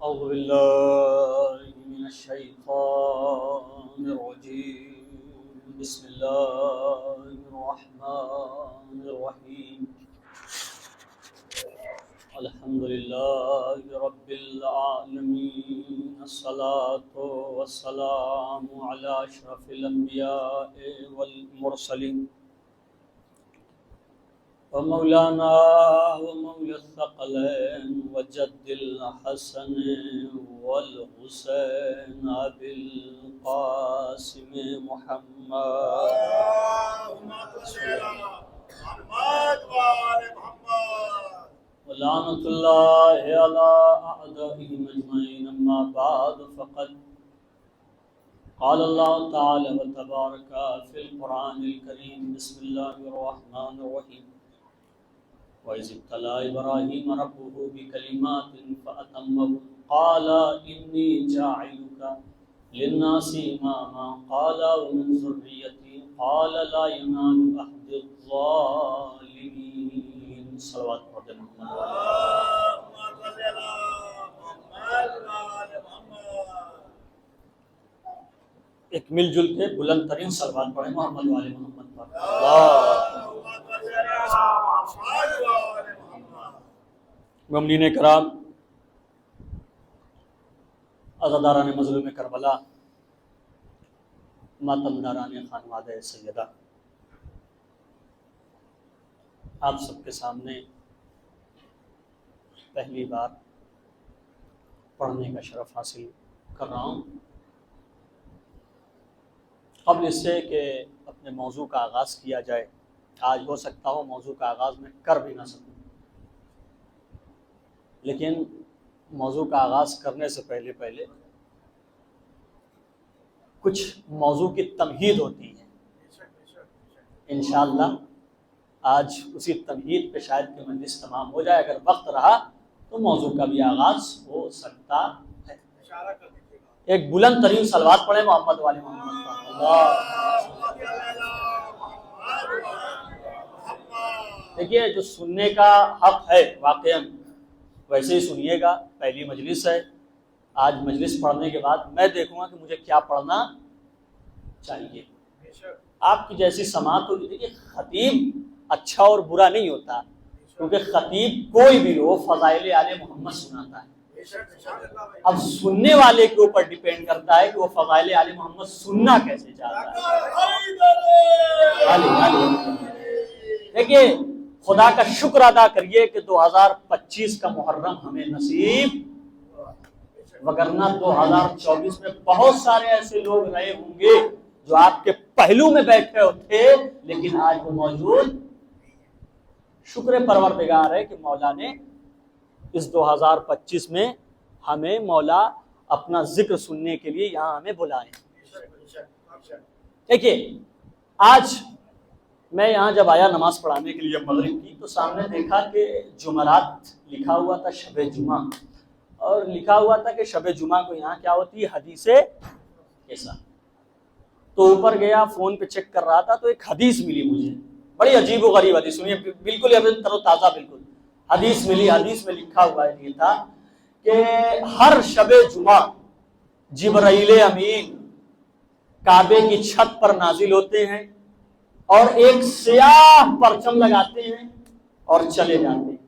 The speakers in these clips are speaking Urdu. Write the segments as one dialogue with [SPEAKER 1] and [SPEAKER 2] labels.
[SPEAKER 1] أعوذ بالله من الشيطان الرجيم بسم الله الرحمن الرحيم الحمد لله رب العالمين الصلاة والسلام على أشرف الأنبياء والمرسلين ومولانا ومولى الثقلين وجد الحسن والحسين أبي القاسم محمد ولعنة الله على أعدائهم أجمعين أما بعد فقد قال الله تعالى وتبارك في القرآن الكريم بسم الله الرحمن الرحيم وَإِذِ ابْتَلَىٰ إِبْرَاهِيمَ رَبُّهُ بِكَلِمَاتٍ فَأَتَمَّهُنَّ قَالَ إِنِّي جَاعِلُكَ لِلنَّاسِ إِمَامًا قَالَ وَمِنْ ذُرِّيَّتِي قَالَ لَا يَنَالُ عَهْدِ الظَّالِمِينَ صلوات پڑھ دیں محمد ایک مل جل کے بلند ترین صلوات پڑھیں محمد والے محمد پر مومنین کرام، عزاداران مظلوم کربلا، ماتمداران خانوادہ سیدہ، آپ سب کے سامنے پہلی بار پڑھنے کا شرف حاصل کر رہا ہوں۔ قبل اس سے کہ اپنے موضوع کا آغاز کیا جائے، آج ہو سکتا ہو موضوع کا آغاز میں کر بھی نہ سکوں، لیکن موضوع کا آغاز کرنے سے پہلے کچھ موضوع کی تمہید ہوتی ہے۔ انشاءاللہ آج اسی تمہید پہ شاید کہ مجلس تمام ہو جائے، اگر وقت رہا تو موضوع کا بھی آغاز ہو سکتا ہے۔ ایک بلند ترین صلوات پڑھیں محمد والے محمد پر۔ دیکھیے، جو سننے کا حق ہے واقعاً ویسے ہی سنیے گا، پہلی مجلس ہے۔ آج مجلس پڑھنے کے بعد میں دیکھوں گا کہ مجھے کیا پڑھنا چاہیے۔ آپ کی جیسی سماعت ہوگی۔ دیکھیے، خطیب اچھا اور برا نہیں ہوتا، کیونکہ خطیب کوئی بھی ہو فضائل آل محمد سناتا ہے۔ اب سننے والے کے اوپر ڈیپینڈ کرتا ہے کہ وہ فضائل آل محمد سننا کیسے چاہتا ہے۔ دیکھیے، خدا کا شکر ادا کریے کہ 2025 کا محرم ہمیں نصیب، وگرنہ 2024 میں بہت سارے ایسے لوگ رہے ہوں گے جو آپ کے پہلو میں بیٹھے ہوتے لیکن آج وہ موجود۔ شکر پروردگار ہے کہ مولا نے اس 2025 میں ہمیں مولا اپنا ذکر سننے کے لیے یہاں ہمیں بلائے۔ دیکھیے، آج میں یہاں جب آیا نماز پڑھانے کے لیے مغرب کی، تو سامنے دیکھا کہ جمعرات لکھا ہوا تھا، شب جمعہ، اور لکھا ہوا تھا کہ شب جمعہ کو یہاں کیا ہوتی ہے، حدیث کیسا۔ تو اوپر گیا، فون پہ چیک کر رہا تھا تو ایک حدیث ملی مجھے، بڑی عجیب و غریب حدیث، سنیے، بالکل ابھی تر و تازہ بالکل حدیث ملی۔ حدیث میں لکھا ہوا یہ تھا کہ ہر شب جمعہ جبرائیل امین کعبے کی چھت پر نازل ہوتے ہیں اور ایک سیاہ پرچم لگاتے ہیں اور چلے جاتے ہیں۔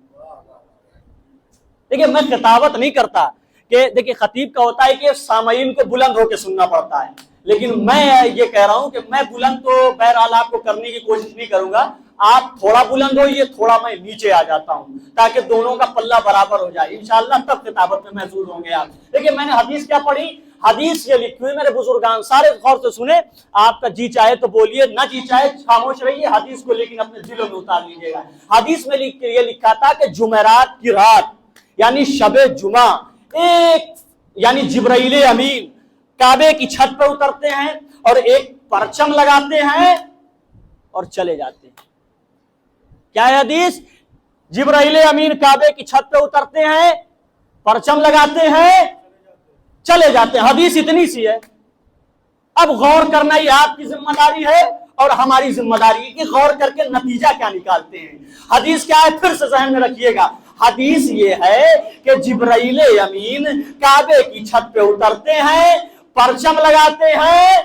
[SPEAKER 1] دیکھیے، میں خطابت نہیں کرتا کہ دیکھیے خطیب کا ہوتا ہے کہ سامعین کو بلند ہو کے سننا پڑتا ہے، لیکن میں یہ کہہ رہا ہوں کہ میں بلند تو بہرحال آپ کو کرنے کی کوشش نہیں کروں گا، آپ تھوڑا بلند ہوئیے، تھوڑا میں نیچے آ جاتا ہوں تاکہ دونوں کا پلہ برابر ہو جائے، انشاءاللہ تب خطابت میں محظوظ ہوں گے آپ۔ دیکھیے، میں نے حدیث کیا پڑھی، حدیث یہ لکھی ہوئی، میرے بزرگان سارے غور سے سنیں، آپ کا جی چاہے تو بولیے، نہ جی چاہے خاموش رہیے، حدیث کو لیکن اپنے دلوں میں اتار لیجیے گا۔ حدیث میں یہ لکھا تھا کہ جمعرات کی رات یعنی شب جمعہ یعنی جبرائیل امین کعبے کی چھت پہ اترتے ہیں اور ایک پرچم لگاتے ہیں اور چلے جاتے ہیں۔ کیا ہے حدیث؟ جبرائیل امین کعبے کی چھت پہ اترتے ہیں، پرچم لگاتے ہیں، چلے جاتے ہیں۔ حدیث اتنی سی ہے۔ اب غور کرنا یہ آپ کی ذمہ داری ہے اور ہماری ذمہ داری ہے کہ غور کر کے نتیجہ کیا نکالتے ہیں۔ حدیث کیا ہے پھر سے ذہن میں رکھیے گا، حدیث یہ ہے کہ جبرائیل امین کعبے کی چھت پہ اترتے ہیں، پرچم لگاتے ہیں،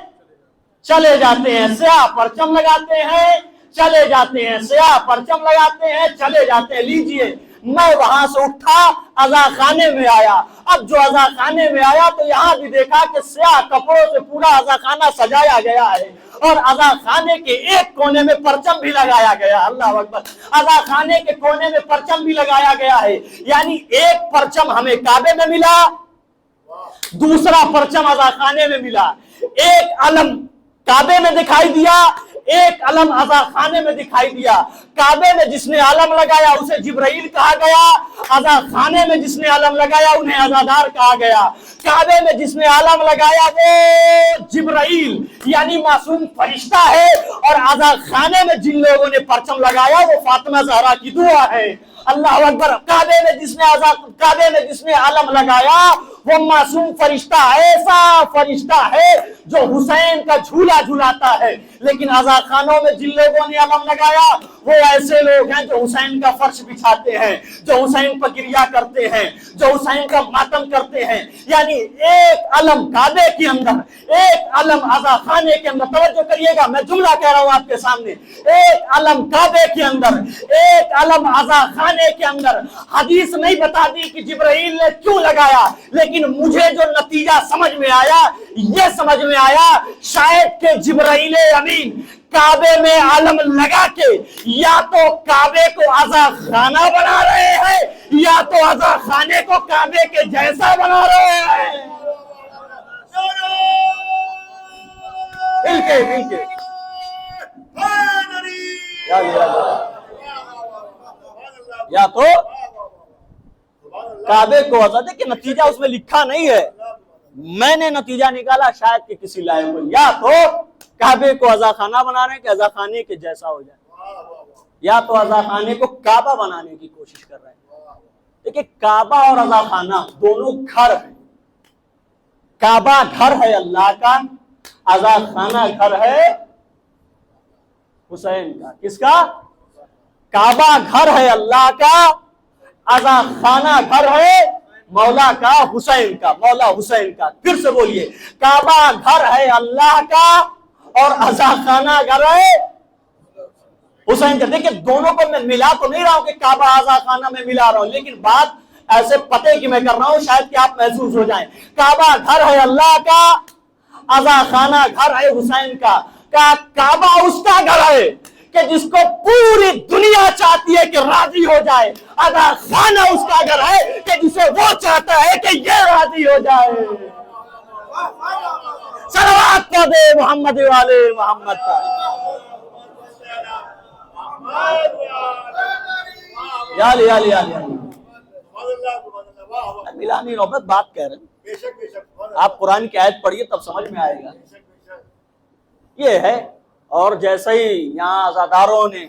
[SPEAKER 1] چلے جاتے ہیں، سیاہ پرچم لگاتے ہیں، چلے جاتے ہیں، سیاہ پرچم لگاتے ہیں، چلے جاتے ہیں۔ لیجئے میں وہاں سے اٹھا، عزا خانے میں آیا۔ اب جو عزا خانے میں آیا تو یہاں بھی دیکھا کہ سیاہ کپڑوں سے پورا عزا خانہ سجایا گیا ہے، اور عزا خانے کے ایک کونے میں پرچم بھی لگایا گیا۔ اللہ اکبر! عزا خانے کے کونے میں پرچم بھی لگایا گیا ہے، یعنی ایک پرچم ہمیں کعبے میں ملا، دوسرا پرچم عزا خانے میں ملا، ایک علم کعبے میں دکھائی دیا، ایک علم عزا خانے میں دکھائی دیا۔ کعبے میں جس نے علم لگایا اسے جبرائیل کہا گیا، عزا خانے میں جس نے علم لگایا انہیں عزادار کہا گیا۔ کعبے میں جس نے علم لگایا وہ جبرائیل یعنی معصوم فرشتہ ہے، اور عزا خانے میں جن لوگوں نے پرچم لگایا وہ فاطمہ زہرا کی دعا ہے۔ اللہ اکبر! کعبے میں جس نے علم لگایا وہ معصوم فرشتہ، ایسا فرشتہ ہے جو حسین کا جھولا جھلاتا ہے، لیکن عزا خانوں میں جن لوگوں نے علم لگایا وہ ایسے لوگ ہیں جو حسین کا فرش بچھاتے ہیں، جو حسین پر گریہ کرتے ہیں، جو حسین کا ماتم کرتے ہیں۔ یعنی ایک علم کعبے کے اندر، ایک علم عزا خانے کے اندر۔ توجہ کریے گا، میں جملہ کہہ رہا ہوں آپ کے سامنے، ایک علم کعبے کے اندر، ایک علم عزا خانے کے اندر۔ حدیث نہیں بتا دی کہ جبرائیل نے کیوں لگایا، لیکن مجھے جو نتیجہ سمجھ میں آیا، یہ سمجھ میں آیا شاید کہ جبرائیل امین کعبے میں علم لگا کے یا تو کعبے کو عزا خانہ بنا رہے ہیں، یا تو عزا خانے کو کعبے کے جیسا بنا رہے ہیں۔ مل کے یا تو کعبے کو عزا، دیکھیں نتیجہ اس میں لکھا نہیں ہے، میں نے نتیجہ نکالا شاید کہ کسی لائق کو، یا تو کعبے کو عزا خانہ بنا رہے ہیں کہ عزا خانے کے جیسا ہو جائے، یا تو عزا خانے کو کعبہ بنانے کی کوشش کر رہے ہیں۔ دیکھیں کعبہ اور عزا خانہ دونوں گھر ہیں، کعبہ گھر ہے اللہ کا، عزا خانہ گھر ہے حسین کا۔ کس کا؟ کعبہ گھر ہے اللہ کا، عزا خانہ گھر ہے مولا کا، حسین کا، مولا حسین کا۔ پھر سے بولیے، کعبہ گھر ہے اللہ کا اور عزا خانہ گھر ہے حسین کا۔ دیکھیں دونوں کو میں ملا تو نہیں رہا ہوں کہ کعبہ عزا خانہ میں ملا رہا ہوں، لیکن بات ایسے پتے کی میں کر رہا ہوں شاید کہ آپ محسوس ہو جائیں۔ کعبہ گھر ہے اللہ کا، عزا خانہ گھر ہے حسین کا۔ کعبہ اس کا گھر ہے کہ جس کو پوری دنیا چاہتی ہے کہ راضی ہو جائے، عزا خانہ اس کا گھر ہے کہ جسے وہ چاہتا ہے کہ یہ راضی ہو جائے۔ صلوات پڑھے محمد والے محمد کا۔ یا ملانی نوبت بات کہہ رہے ہیں، آپ قرآن کی آیت پڑھیے تب سمجھ میں آئے گا۔ یہ ہے، اور جیسے ہی یہاں عزاداروں نے،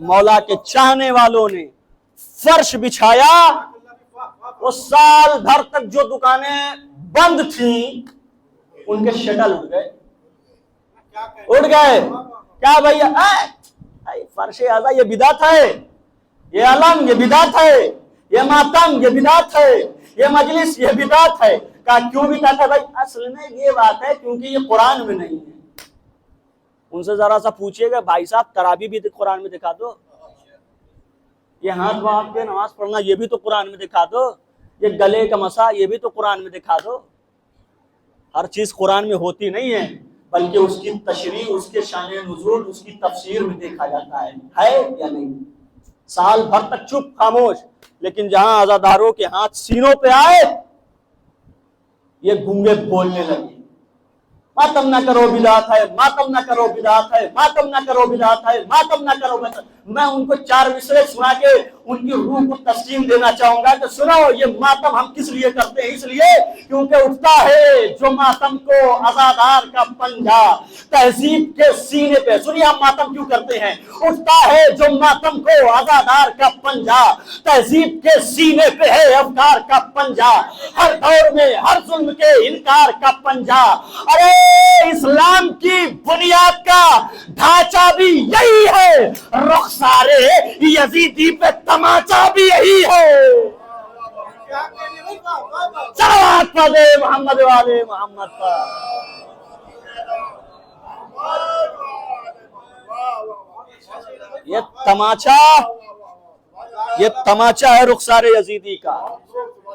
[SPEAKER 1] مولا کے چاہنے والوں نے فرش بچھایا، وہ سال بھر تک جو دکانیں بند تھیں ان کے شٹل اٹھ گئے۔ کیا بھیا فرش اعضا یہ بدعت ہے، یہ علم یہ بدعت ہے، یہ ماتم یہ بدعت ہے، یہ مجلس یہ بدعت ہے۔ کہا کیوں بدعت ہے بھائی؟ اصل میں یہ بات ہے کیونکہ یہ قرآن میں نہیں ہے۔ ان سے ذرا سا پوچھئے گا بھائی صاحب تراویح بھی قرآن میں دکھا دو، یہ ہاتھ باندھ کے نماز پڑھنا یہ بھی تو قرآن میں دکھا دو، یہ گلے کا مسا یہ بھی تو قرآن میں دکھا دو۔ ہر چیز قرآن میں ہوتی نہیں ہے، بلکہ اس کی تشریح، اس کے شان نزول، اس کی تفسیر میں دیکھا جاتا ہے یا نہیں۔ سال بھر تک چپ خاموش، لیکن جہاں عزاداروں کے ہاتھ سینوں پہ آئے یہ گونگے بولنے لگے، ماتم نہ کرو بدعت ہے، ماتم نہ کرو بدعت ہے، ماتم نہ کرو بدعت ہے، ماتم نہ کرو بدعت۔ میں ان کو 4 مصرے سنا کے ان کی روح کو تسلیم دینا چاہوں گا کہ سنو یہ ماتم ہم کس لیے کرتے ہیں؟ اس لیے کیونکہ اٹھتا ہے جو ماتم کو عزادار کا پنجہ تہذیب کے سینے پہ۔ سنیے ہم ماتم کیوں کرتے ہیں؟ اٹھتا ہے جو ماتم کو عزادار کا پنجہ تہذیب کے سینے پہ ہے افکار کا پنجہ، ہر دور میں ہر ظلم کے انکار کا پنجہ۔ ارے اسلام کی بنیاد کا ڈھانچہ بھی یہی ہے، رخسار یزیدی پہ تماچا بھی یہی ہے۔ صلوات پڑھے محمد والے محمد پر۔ یہ تماچا ہے رخسار یزیدی کا۔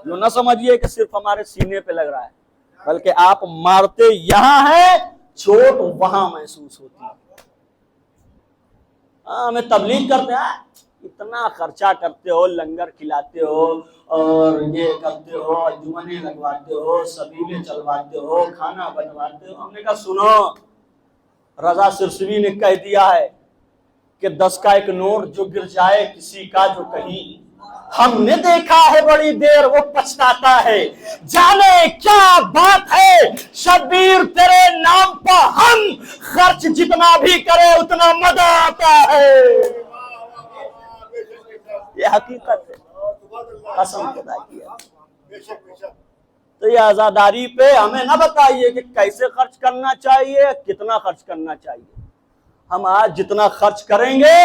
[SPEAKER 1] جو نہ سمجھیے کہ صرف ہمارے سینے پہ لگ رہا ہے، بلکہ آپ مارتے یہاں ہے، چوٹ وہاں محسوس ہوتی ہے۔ ہمیں تبلیغ کرتے ہیں، اتنا خرچہ کرتے ہو، لنگر کھلاتے ہو اور یہ کرتے ہو، انجمنیں لگواتے ہو، سبیلیں چلواتے ہو، کھانا بنواتے ہو۔ ہم نے کہا سنو، رضا سرسوی نے کہہ دیا ہے کہ 10 کا ایک نوٹ جو گر جائے کسی کا جو کہیں، ہم نے دیکھا ہے بڑی دیر وہ پچھتاتا ہے، جانے کیا بات ہے شبیر تیرے نام پر ہم خرچ جتنا بھی کرے اتنا مزہ آتا ہے۔ یہ حقیقت ہے، قسم خدا کی ہے۔ تو یہ عزاداری پہ ہمیں نہ بتائیے کہ کیسے خرچ کرنا چاہیے، کتنا خرچ کرنا چاہیے۔ ہم آج جتنا خرچ کریں گے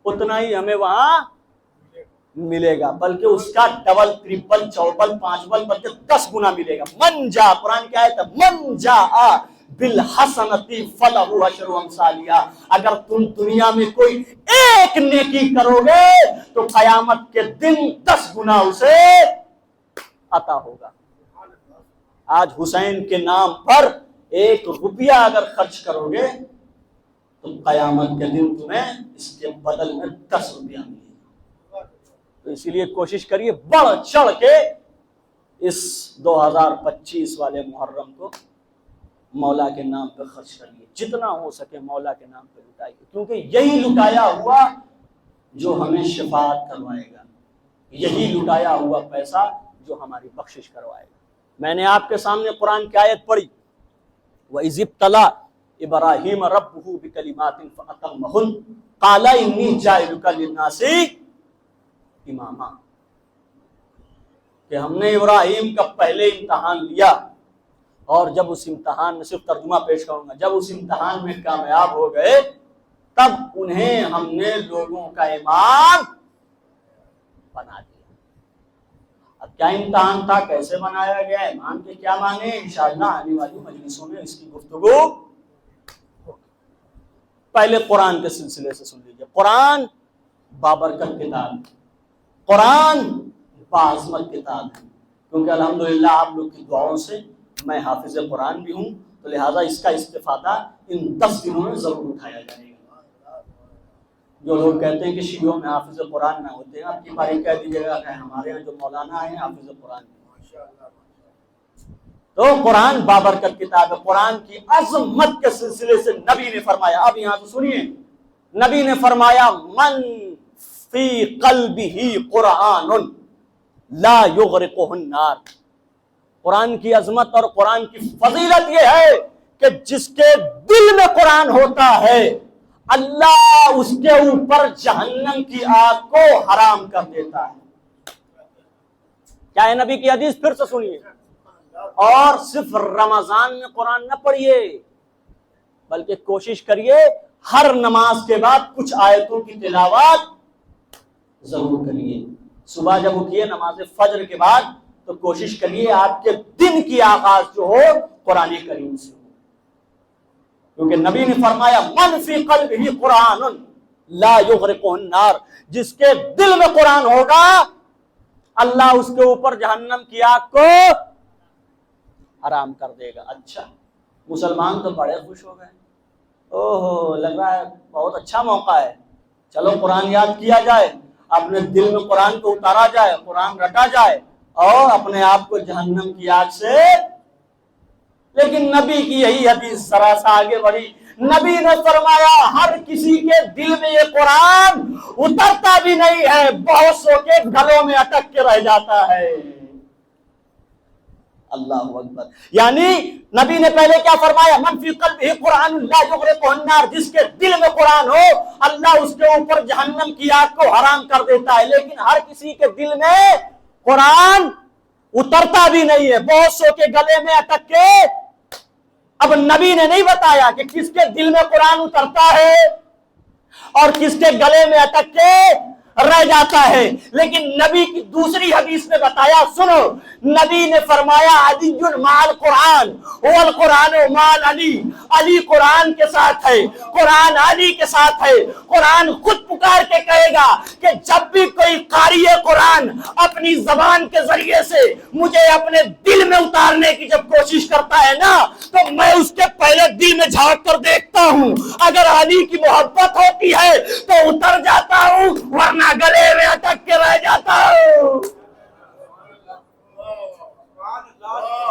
[SPEAKER 1] اتنا ہی ہمیں وہاں ملے گا، بلکہ اس کا ڈبل، ٹرپل، چوبل، پانچبل، بلکہ 10 گنا ملے گا۔ من جا، قرآن کی آیت ہے، من جا بالحسنتی فلہ عشر امثالہا۔ اگر تم دنیا میں کوئی ایک نیکی کرو گے تو قیامت کے دن 10 گنا اسے عطا ہوگا۔ آج حسین کے نام پر 1 روپیہ اگر خرچ کرو گے تو قیامت کے دن تمہیں اس کے بدل میں 10 روپیہ ملے گا۔ تو اسی لیے کوشش کریے بڑھ چڑھ کے اس 2025 والے محرم کو مولا کے نام پہ خرچ کریے، جتنا ہو سکے مولا کے نام پہ لٹائیے، کیونکہ یہی لٹایا ہوا جو ہمیں شفاعت کروائے گا، یہی لٹایا ہوا پیسہ جو ہماری بخشش کروائے گا۔ میں نے آپ کے سامنے قرآن کی آیت پڑھی، وَإِذِ ابْتَلَىٰ إِبْرَاهِيمَ رَبُّهُ بِكَلِمَاتٍ فَأَتَمَّهُنَّ قَالَ إِنِّي جَاعِلُكَ لِلنَّاسِ اماما، کہ ہم نے ابراہیم کا پہلے امتحان لیا اور جب اس امتحان میں، صرف ترجمہ پیش کروں گا، جب اس امتحان میں کامیاب ہو گئے تب انہیں ہم نے لوگوں کا امام بنا دیا۔ اب کیا امتحان تھا، کیسے بنایا گیا، امام کے کیا معنی، انشاءاللہ آنے والی مجلسوں میں اس کی گفتگو۔ پہلے قرآن کے سلسلے سے سن لیجیے۔ قرآن بابرکت کتاب، قرآن باعظمت کتاب ہے، کیونکہ الحمدللہ آپ لوگ کی دعاؤں سے میں حافظ قرآن بھی ہوں، تو لہٰذا اس کا استفادہ ان 10 دنوں میں ضرور اٹھایا جائے گا۔ جو لوگ کہتے ہیں کہ شیعوں میں حافظ قرآن نہ ہوتے ہیں، آپ کی باری کہہ دیجیے گا کہ ہمارے یہاں جو مولانا ہیں حافظ قرآن ہیں۔ تو قرآن بابرکت کتاب ہے، قرآن کی عظمت کے سلسلے سے نبی نے فرمایا، اب یہاں سے سنیے، نبی نے فرمایا من فی قلبہ قرآن لا یغرقہ النار۔ قرآن کی عظمت اور قرآن کی فضیلت یہ ہے کہ جس کے دل میں قرآن ہوتا ہے اللہ اس کے اوپر جہنم کی آگ کو حرام کر دیتا ہے۔ کیا ہے نبی کی حدیث، پھر سے سنیے، اور صرف رمضان میں قرآن نہ پڑھیے بلکہ کوشش کریے ہر نماز کے بعد کچھ آیتوں کی تلاوت ضرور کریے۔ صبح جب اٹھیے نماز فجر کے بعد تو کوشش کریے آپ کے دن کی آغاز جو ہو قرآن کریم سے ہو، کیونکہ نبی نے فرمایا من فی قلبہ قرآن لا یغرقہ النار، جس کے دل میں قرآن ہوگا اللہ اس کے اوپر جہنم کی آگ کو حرام کر دے گا۔ اچھا، مسلمان تو بڑے خوش ہو گئے، اوہو لگ رہا ہے بہت اچھا موقع ہے، چلو قرآن یاد کیا جائے، اپنے دل میں قرآن کو اتارا جائے، قرآن رٹا جائے اور اپنے آپ کو جہنم کی آگ سے۔ لیکن نبی کی یہی حدیث ذرا سا آگے بڑھی، نبی نے فرمایا ہر کسی کے دل میں یہ قرآن اترتا بھی نہیں ہے، بہت سو کے گلوں میں اٹک کے رہ جاتا ہے۔ اللہ اکبر، یعنی نبی نے پہلے کیا فرمایا، من فی قلبہ قرآن لا یغرقہ النار، جس کے دل میں قرآن ہو اللہ اس کے اوپر جہنم کی آگ کو حرام کر دیتا ہے۔ لیکن ہر کسی کے دل میں قرآن اترتا بھی نہیں ہے، بہت سو کے گلے میں اٹک کے اب نبی نے نہیں بتایا کہ کس کے دل میں قرآن اترتا ہے اور کس کے گلے میں اٹک کے رہ جاتا ہے، لیکن نبی کی دوسری حدیث میں بتایا، سنو، نبی نے فرمایا علی مع القرآن والقرآن مع علی، علی قرآن کے ساتھ ہے، قرآن علی کے ساتھ ہے۔ قرآن خود پکار کے کہے گا کہ جب بھی کوئی قاری قرآن اپنی زبان کے ذریعے سے مجھے اپنے دل میں اتارنے کی جب کوشش کرتا ہے نا، تو میں اس کے پہلے دل میں جھانک کر دیکھتا ہوں، اگر علی کی محبت ہوتی ہے تو اتر جاتا ہوں، ورنہ گلے میں اٹک کے رہ جاتا ہوں۔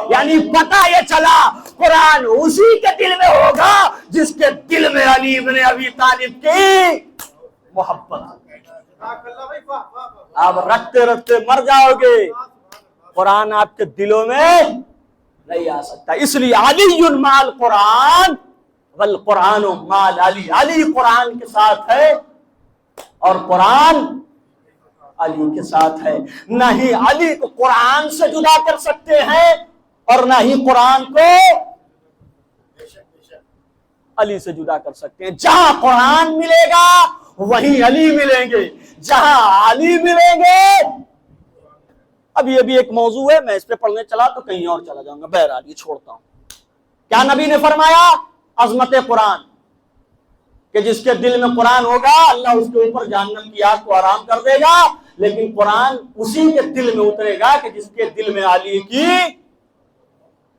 [SPEAKER 1] یعنی پتہ یہ چلا قرآن اسی کے دل میں ہوگا جس کے دل میں علی بن ابی طالب کی محبت۔ آپ رکھتے رکھتے مر جاؤ گے، قرآن آپ کے دلوں میں نہیں آ سکتا۔ اس لیے علی مع القرآن والقرآن مع علی، علی قرآن کے ساتھ ہے اور قرآن علی کے ساتھ ہے۔ نہ ہی علی کو قرآن سے جدا کر سکتے ہیں اور نہ ہی قرآن کو علی سے جدا کر سکتے ہیں۔ جہاں قرآن ملے گا وہیں علی ملیں گے، جہاں علی ملیں گے۔ اب یہ بھی ایک موضوع ہے، میں اس پہ پڑھنے چلا تو کہیں اور چلا جاؤں گا، بہرحال یہ چھوڑتا ہوں۔ کیا نبی نے فرمایا؟ عظمت قرآن کہ جس کے دل میں قرآن ہوگا اللہ اس کے اوپر جہنم کی آگ کو آرام کر دے گا، لیکن قرآن اسی کے دل میں اترے گا کہ جس کے دل میں علی کی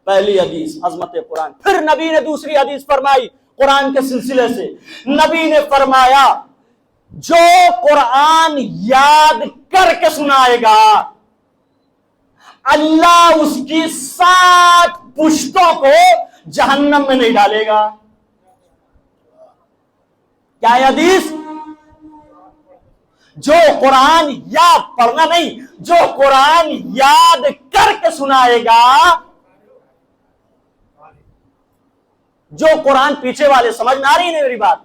[SPEAKER 1] پہلی حدیث عظمت قرآن۔ پھر نبی نے دوسری حدیث فرمائی قرآن کے سلسلے سے، نبی نے فرمایا جو قرآن یاد کر کے سنائے گا اللہ اس کی 7 پشتوں کو جہنم میں نہیں ڈالے گا۔ کیا ہے حدیث؟ جو قرآن یاد، پڑھنا نہیں، جو قرآن یاد کر کے سنائے گا، جو قرآن، پیچھے والے سمجھ نہ آ رہی ہے میری بات،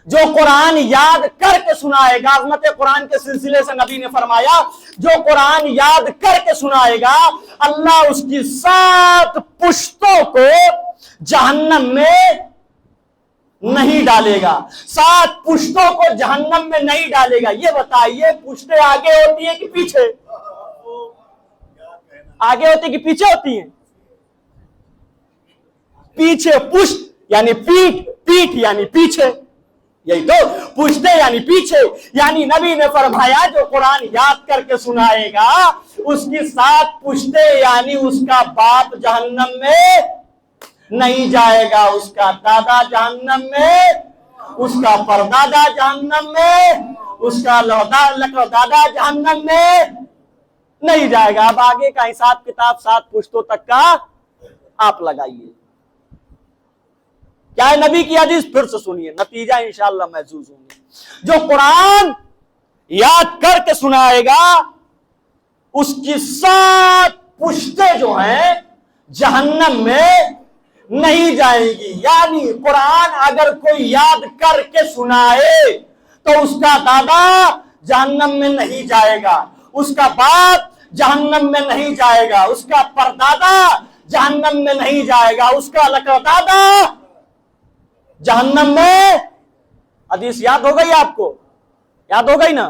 [SPEAKER 1] جو قرآن یاد کر کے سنائے گا، عظمت قرآن کے سلسلے سے نبی نے فرمایا جو قرآن یاد کر کے سنائے گا اللہ اس کی 7 پشتوں کو جہنم میں نہیں ڈالے گا۔ 7 پشتوں کو جہنم میں نہیں ڈالے گا۔ یہ بتائیے پشتیں آگے ہوتی ہیں کہ پیچھے؟ آگے ہوتی کہ پیچھے ہوتی ہیں؟ پیچھے، پشت یعنی پیٹھ، پیٹھ یعنی پیچھے، یہی تو پشتے یعنی پیچھے۔ یعنی نبی نے فرمایا جو قرآن یاد کر کے سنائے گا اس کی 7 پشتے، یعنی اس کا باپ جہنم میں نہیں جائے گا، اس کا دادا جہنم میں، اس کا پردادا جہنم میں، اس کا لقدادا جہنم میں نہیں جائے گا۔ اب آگے کا حساب کتاب 7 پشتوں تک کا آپ لگائیے۔ کیا ہے نبی کی حدیث؟ پھر سے سنیے، نتیجہ انشاءاللہ محسوس ہوں گے۔ جو قرآن یاد کر کے سنائے گا اس کی 7 پشتیں جو ہیں جہنم میں نہیں جائے گی۔ یعنی قرآن اگر کوئی یاد کر کے سنائے تو اس کا دادا جہنم میں نہیں جائے گا، اس کا باپ جہنم میں نہیں جائے گا، اس کا پردادا جہنم میں نہیں جائے گا، اس کا لقدادا جہنم میں۔ حدیث یاد ہو گئی آپ کو؟ یاد ہو گئی نا؟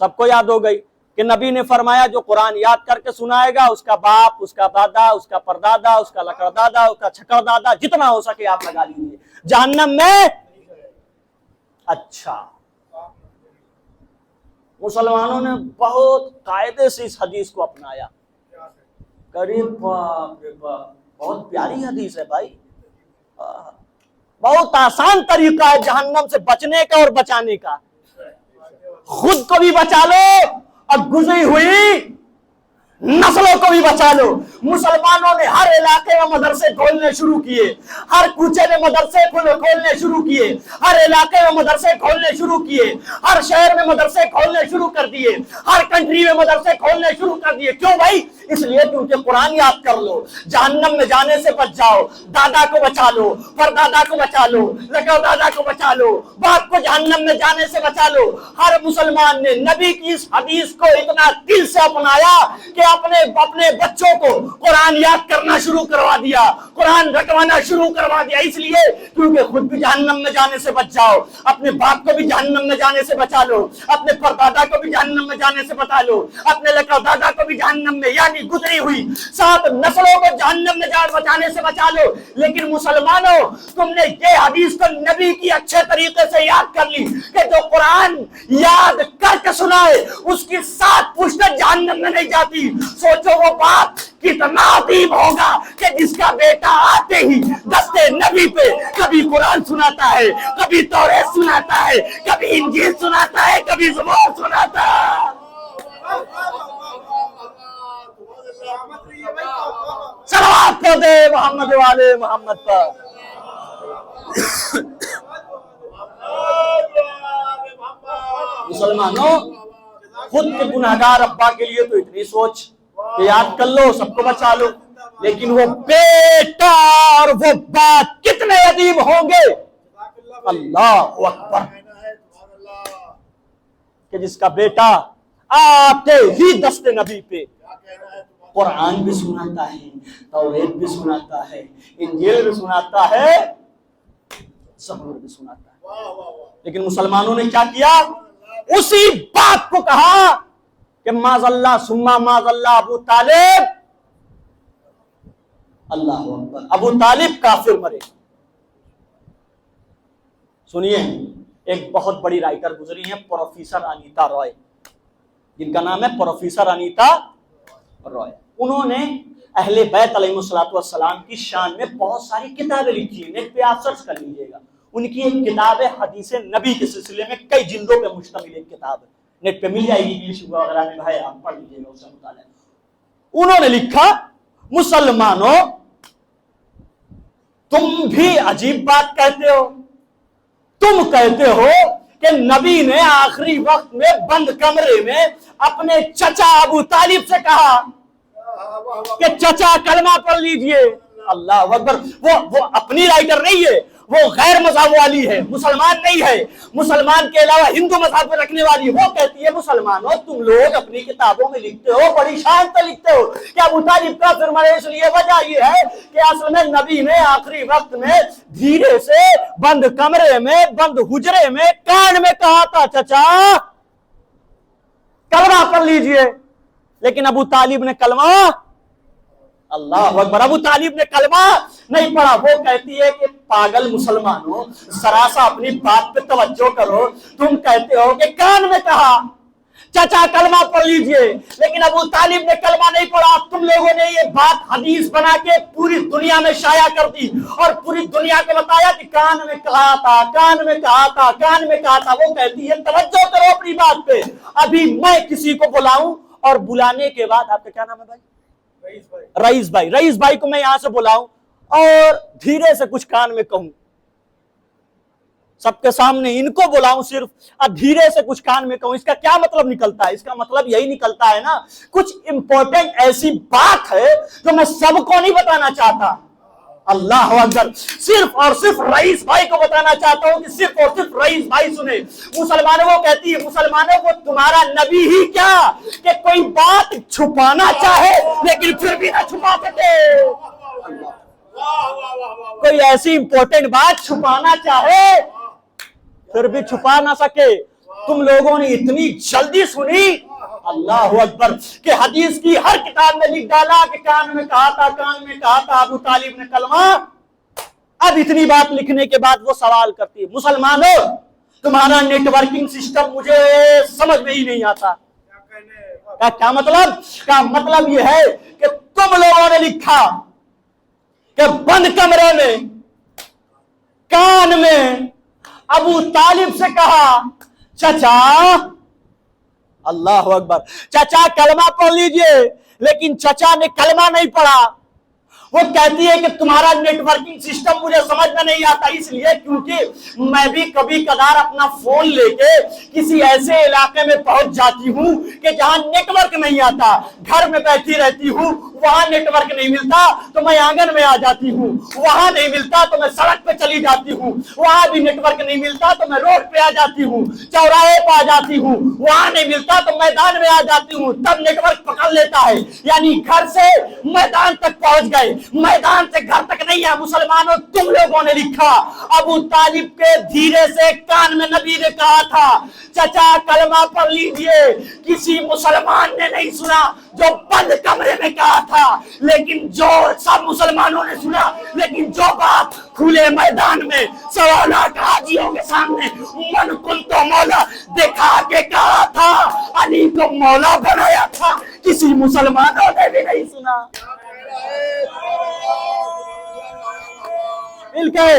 [SPEAKER 1] سب کو یاد ہو گئی کہ نبی نے فرمایا جو قرآن یاد کر کے سنائے گا اس کا باپ، اس کا دادا، اس کا پردادا، اس کا لقدادا، اس کا چھکر دادا، جتنا ہو سکے آپ لگا لیجیے، جہنم میں۔ اچھا، مسلمانوں نے بہت قاعدے سے اس حدیث کو اپنایا۔ قریب باپ رے باپ، بہت پیاری حدیث ہے بھائی، بہت آسان طریقہ ہے جہنم سے بچنے کا اور بچانے کا۔ خود کو بھی بچا لو اور گزری ہوئی نسلوں کو بھی بچا لو۔ مسلمانوں نے ہر علاقے میں مدرسے کھولنے شروع کیے، ہر کوچے میں مدرسے کھولنے شروع کیے، ہر علاقے میں مدرسے کھولنے شروع کیے، ہر شہر میں مدرسے کھولنے شروع کر دیے، ہر کنٹری میں مدرسے کھولنے شروع کر دیے۔ کیوں بھائی؟ اس لیے کیونکہ قرآن یاد کر لو، جہنم میں جانے سے بچ جاؤ، دادا کو بچا لو، پردادا کو بچا لو، لگاؤ دادا کو بچا لو، باپ کو جہنم میں جانے سے بچا لو۔ ہر مسلمان نے نبی کی اس حدیث کو اتنا دل سے اپنایا کہ اپنے بچوں کو قرآن یاد کرنا شروع کروا دیا، قرآن رٹوانا شروع کروا دیا، اس لیے کیونکہ خود بھی جہنم میں جانے سے بچ جاؤ، اپنے باپ کو بھی جہنم میں جانے سے بچا لو، اپنے پردادا کو بھی جہنم میں جانے سے بچا لو، اپنے لقب دادا کو بھی جہنم میں یعنی گزری ہوئی 7 نسلوں کو جہنم میں بچانے سے بچا لو۔ لیکن مسلمانوں، تم نے یہ حدیث تو نبی کی اچھے طریقے سے یاد کر لی کہ جو قرآن یاد کر کے سنائے اس کی 7 پشتیں جہنم میں نہیں جاتی۔ سوچو وہ باپ کتنا عظیم ہوگا کہ جس کا بیٹا آتے ہی دستے نبی پہ کبھی قرآن سناتا ہے، کبھی توریت سناتا ہے، کبھی انجیل سناتا ہے، کبھی زبور سناتا ہے۔ صلوات پڑھ دے محمد والے محمد پر۔ مسلمانوں، خود کے گناہگار ابا کے لیے تو اتنی سوچ کہ یاد کر لو، سب کو بچا لو، لیکن وہ بیٹا اور وہ باپ کتنے عظیم ہوں گے، اللہ اکبر، کہ جس کا بیٹا آتے ہی دست نبی پہ قرآن بھی سناتا ہے، توریت بھی سناتا ہے، انجیل بھی سناتا ہے، زبور بھی سناتا ہے۔ لیکن مسلمانوں نے کیا کیا؟ اسی باپ کو کہا کہ معاذ اللہ ثم معاذ اللہ ابو طالب، اللہ اکبر، ابو طالب کافر مرے۔ سنیے، ایک بہت بڑی رائٹر گزری ہیں پروفیسر انیتا رائے، جن کا نام ہے پروفیسر انیتا رائے۔ انہوں نے اہل بیت علیہ السلام کی شان میں بہت ساری کتابیں لکھی ہیں، نیٹ پہ آپ سرچ کر لیجئے گا۔ ان کی ایک کتاب ہے حدیث نبی کے سلسلے میں، کئی جلدوں پہ مشتمل ایک کتاب ہے، نیٹ پہ مل جائے گی، انگلش وغیرہ میں ہے، آپ پڑھ لیجئے گا اس کا مطالعہ۔ انہوں نے لکھا، مسلمانوں تم بھی عجیب بات کہتے ہو، تم کہتے ہو کہ نبی نے آخری وقت میں بند کمرے میں اپنے چچا ابو طالب سے کہا کہ چچا کلمہ پڑھ لیجئے۔ اللہ اکبر، وہ اپنی رائٹر نہیں ہے، وہ غیر مذہب والی ہے، مسلمان نہیں ہے، مسلمان کے علاوہ ہندو مذہب پر رکھنے والی۔ وہ کہتی ہے مسلمانوں تم لوگ اپنی کتابوں میں لکھتے ہو، بڑی شان سے لکھتے ہو کہ ابو طالب کافر مرے، اس لیے وجہ یہ ہے کہ اصل میں نبی نے آخری وقت میں دھیرے سے بند کمرے میں، بند حجرے میں کان میں کہا تھا چچا کلمہ پڑھ لیجئے، لیکن ابو طالب نے کلمہ، اللہ اکبر، ابو طالب نے کلمہ نہیں پڑھا۔ وہ کہتی ہے کہ پاگل مسلمانوں، ذرا سا اپنی بات پہ توجہ کرو، تم کہتے ہو کہ کان میں کہا چچا کلمہ پڑھ لیجئے، لیکن ابو طالب نے کلمہ نہیں پڑھا۔ تم لوگوں نے یہ بات حدیث بنا کے پوری دنیا میں شائع کر دی اور پوری دنیا کو بتایا کہ کان میں کہا تھا، کان میں کہا تھا، کان میں کہا تھا۔ وہ کہتی ہے توجہ کرو اپنی بات پہ، ابھی میں کسی کو بلاؤں اور بلانے کے بعد، آپ کا کیا نام ہے بھائی؟ رئیس بھائی کو میں یہاں سے بلاؤں اور دھیرے سے کچھ کان میں کہوں، سب کے سامنے ان کو بلاؤں صرف، اور دھیرے سے کچھ کان میں کہوں، اس کا کیا مطلب نکلتا ہے؟ اس کا مطلب یہی نکلتا ہے نا، کچھ امپورٹنٹ ایسی بات ہے جو میں سب کو نہیں بتانا چاہتا۔ اللہ اکبر، صرف اور صرف رئیس بھائی کو بتانا چاہتا ہوں کہ صرف اور صرف رئیس بھائی سنے۔ مسلمانوں وہ کہتی ہے، مسلمانوں کو تمہارا نبی ہی کیا کہ کوئی بات چھپانا چاہے لیکن پھر بھی نہ چھپا سکے، کوئی ایسی امپورٹنٹ بات چھپانا چاہے پھر بھی چھپا نہ سکے۔ تم لوگوں نے اتنی جلدی سنی، اللہ اکبر، کہ حدیث کی ہر کتاب میں لکھ ڈالا کہ کان میں کہا تھا، کان میں کہا تھا ابو طالب نے کلمہ۔ اب اتنی بات لکھنے کے بعد وہ سوال کرتی ہے، مسلمانوں تمہارا نیٹ ورکنگ سسٹم مجھے سمجھ میں ہی نہیں آتا۔ کیا مطلب؟ کیا مطلب یہ ہے کہ تم لوگوں نے لکھا کہ بند کمرے میں کان میں ابو طالب سے کہا چچا، اللہ اکبر، چچا کلمہ پڑھ لیجئے، لیکن چچا نے کلمہ نہیں پڑھا وہ کہتی ہے کہ تمہارا نیٹ ورکنگ سسٹم مجھے سمجھ میں نہیں آتا، اس لیے کیونکہ میں بھی کبھی کبھار اپنا فون لے کے کسی ایسے علاقے میں پہنچ جاتی ہوں کہ جہاں نیٹ ورک نہیں آتا، گھر میں بیٹھی رہتی ہوں، وہاں نیٹ ورک نہیں ملتا تو میں آنگن میں آ جاتی ہوں، وہاں نہیں ملتا تو میں سڑک پہ چلی جاتی ہوں، وہاں بھی نیٹ ورک نہیں ملتا تو میں روڈ پہ آ جاتی ہوں، چوراہے پہ آ جاتی ہوں، وہاں نہیں ملتا تو میدان میں آ جاتی ہوں، تب نیٹ ورک پکڑ لیتا ہے۔ یعنی گھر سے میدان تک پہنچ گئے، میدان سے گھر تک نہیں ہے۔ مسلمانوں تم لوگوں نے لکھا، ابو طالب کے دھیرے سے کان میں نبی نے کہا تھا چچا کلمہ پڑھ لیجئے، کسی مسلمان نے نہیں سنا، جو بند کمرے میں کہا تھا، لیکن جو سب مسلمانوں نے سنا، لیکن جو بات کھلے میدان میں 1.25 حاجیوں کے سامنے من کن تو مولا دکھا کے کہا تھا، علی کو مولا بنایا تھا، کسی مسلمانوں نے بھی نہیں سنا۔ مل کے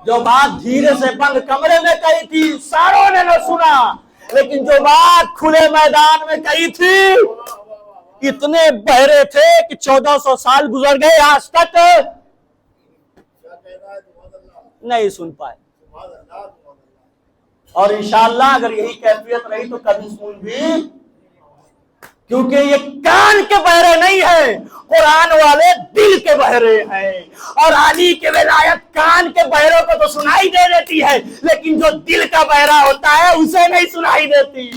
[SPEAKER 1] جو بات دھیرے سے بند کمرے میں کہی تھی ساروں نے نہ سنا، لیکن جو بات کھلے میدان میں کہی تھی اتنے بہرے تھے کہ 1400 سال گزر گئے آج تک نہیں سن پائے۔ اور انشاءاللہ اگر یہی کیفیت رہی تو کبھی سن بھی، کیونکہ یہ کان کے بہرے نہیں ہیں، قرآن والے دل کے بہرے ہیں، اور علی کے ولایت کان کے بہروں کو تو سنائی دے دیتی ہے، لیکن جو دل کا بہرا ہوتا ہے اسے نہیں سنائی دیتی۔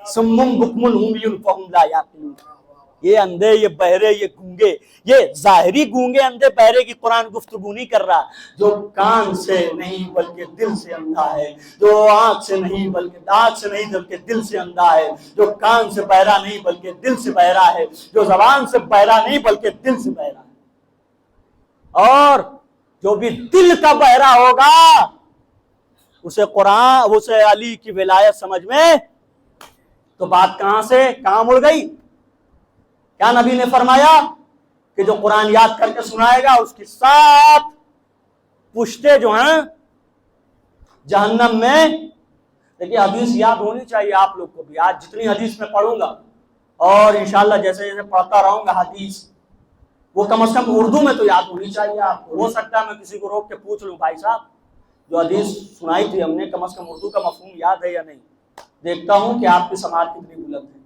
[SPEAKER 1] سمم بکم عمی فہم لا یعقلون، یہ اندھے، یہ بہرے، یہ گونگے، یہ ظاہری گونگے اندھے بہرے کی قرآن گفتگو نہیں کر رہا، جو کان سے نہیں بلکہ دل سے اندھا ہے، جو آنکھ سے نہیں بلکہ دل سے اندھا ہے، جو کان سے بہرا نہیں بلکہ دل سے بہرا ہے، جو زبان سے بہرا نہیں بلکہ دل سے بہرا ہے۔ اور جو بھی دل کا بہرا ہوگا اسے علی کی ولایت سمجھ میں، تو بات کہاں مڑ گئی؟ کیا نبی نے فرمایا کہ جو قرآن یاد کر کے سنائے گا اس کی 7 پشتے جو ہیں جہنم میں۔ دیکھیے حدیث یاد ہونی چاہیے آپ لوگ کو بھی، آج جتنی حدیث میں پڑھوں گا اور انشاءاللہ جیسے جیسے پڑھتا رہوں گا حدیث، وہ کم از کم اردو میں تو یاد ہونی چاہیے آپ کو۔ ہو سکتا ہے میں کسی کو روک کے پوچھ لوں بھائی صاحب جو حدیث سنائی تھی ہم نے کم از کم اردو کا مفہوم یاد ہے یا نہیں؟ دیکھتا ہوں کہ آپ کی سماعت کتنی بلند ہے۔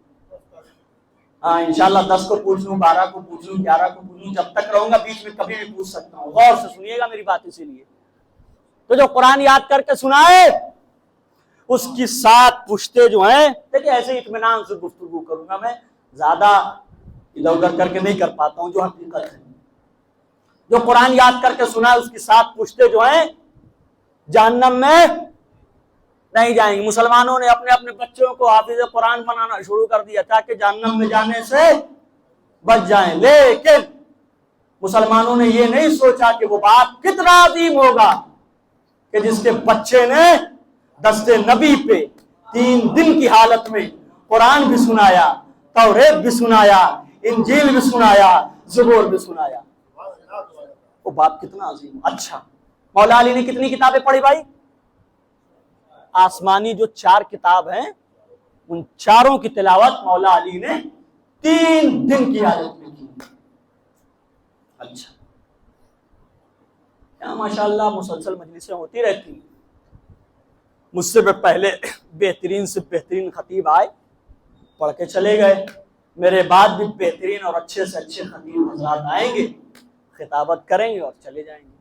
[SPEAKER 1] ہاں انشاءاللہ 10 کو پوچھ لوں، 12 کو پوچھ لوں، 11 کو پوچھ لوں، جب تک رہوں گا بیچ میں کبھی بھی پوچھ سکتا ہوں۔ غور سے سنیے گا میری بات، اسی لیے تو جو قرآن یاد کر کے سنائے اس کی 7 پشتے جو ہیں، دیکھیں ایسے اطمینان سے گفتگو کروں گا، میں زیادہ ادھر ادھر کر کے نہیں کر پاتا ہوں، جو حقیقت ہے۔ جو قرآن یاد کر کے سنائے اس کی 7 پشتے جو ہیں جہنم میں نہیں جائیں گے۔ مسلمانوں نے اپنے اپنے بچوں کو حافظ قرآن بنانا شروع کر دیا تاکہ جہنم میں جانے سے بچ جائیں، لیکن مسلمانوں نے یہ نہیں سوچا کہ وہ بات کتنا عظیم ہوگا کہ جس کے بچے نے دست نبی پہ 3 دن کی حالت میں قرآن بھی سنایا، توریت بھی سنایا، انجیل بھی سنایا، زبور بھی سنایا۔ وہ بات کتنا عظیم۔ اچھا مولا علی نے کتنی کتابیں پڑھی بھائی؟ آسمانی جو 4 کتاب ہیں ان چاروں کی تلاوت مولا علی نے 3 دن کی حالت میں کی۔ اچھا کیا ماشاءاللہ مسلسل مجلسیں ہوتی رہتی، مجھ سے پہلے بہترین سے بہترین خطیب آئے، پڑھ کے چلے گئے، میرے بعد بھی بہترین اور اچھے سے اچھے خطیب حضرات آئیں گے، خطابت کریں گے اور چلے جائیں گے۔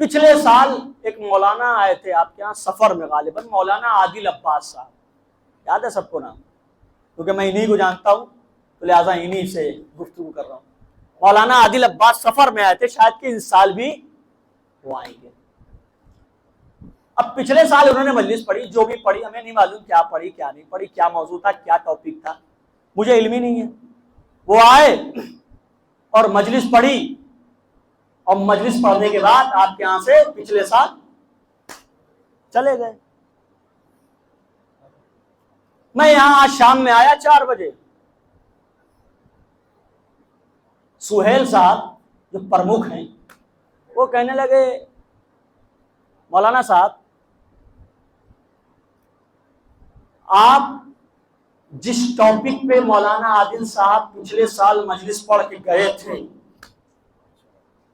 [SPEAKER 1] پچھلے سال ایک مولانا آئے تھے آپ کے یہاں سفر میں، غالباً مولانا عادل عباس صاحب، یاد ہے سب کو نام؟ کیونکہ میں انہی کو جانتا ہوں تو لہٰذا انہی سے گفتگو کر رہا ہوں۔ مولانا عادل عباس سفر میں آئے تھے، شاید کہ اس سال بھی وہ آئیں گے۔ اب پچھلے سال انہوں نے مجلس پڑھی، جو بھی پڑھی ہمیں نہیں معلوم کیا پڑھی کیا نہیں پڑھی، کیا موضوع تھا، کیا ٹاپک تھا، مجھے علم ہی نہیں ہے۔ وہ آئے اور مجلس پڑھی، اور مجلس پڑھنے کے بعد آپ کے یہاں سے پچھلے سال چلے گئے۔ میں یہاں آج شام میں آیا 4 بجے، سہیل صاحب جو پرمکھ ہیں وہ کہنے لگے مولانا صاحب آپ جس ٹاپک پہ مولانا عادل صاحب پچھلے سال مجلس پڑھ کے گئے تھے،